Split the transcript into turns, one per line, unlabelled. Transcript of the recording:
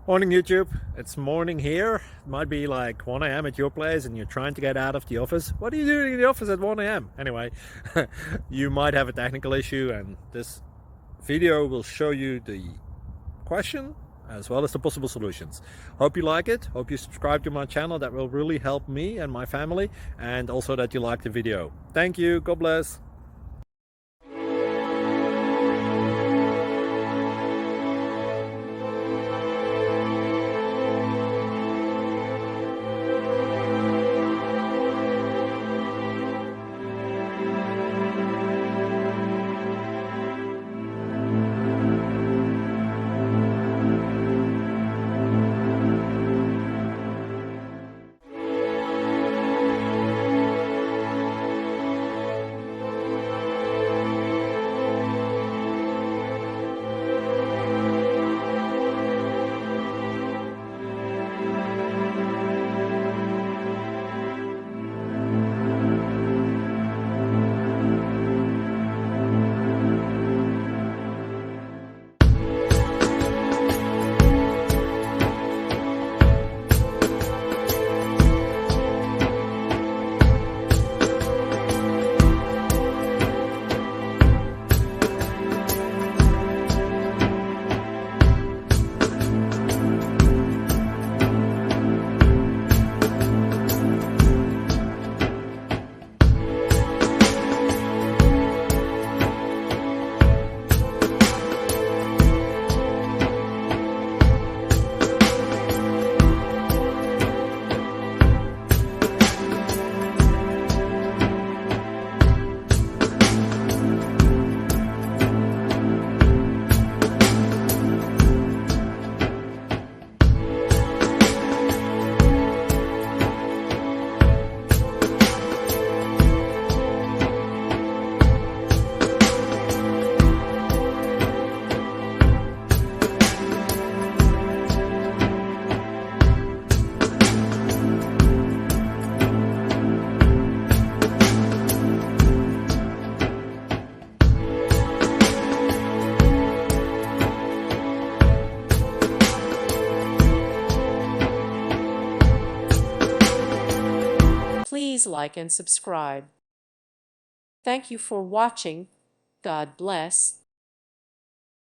Morning YouTube, it's morning here. It might be like 1 a.m. at your place and you're trying to get out of the office. What are you doing in the office at 1 a.m.? Anyway, you might have a technical issue and this video will show you the question as well as the possible solutions. Hope you like it, hope you subscribe to my channel. That will really help me and my family, and also that you like the video. Thank you, God bless.
Please like and subscribe. Thank you for watching. God bless.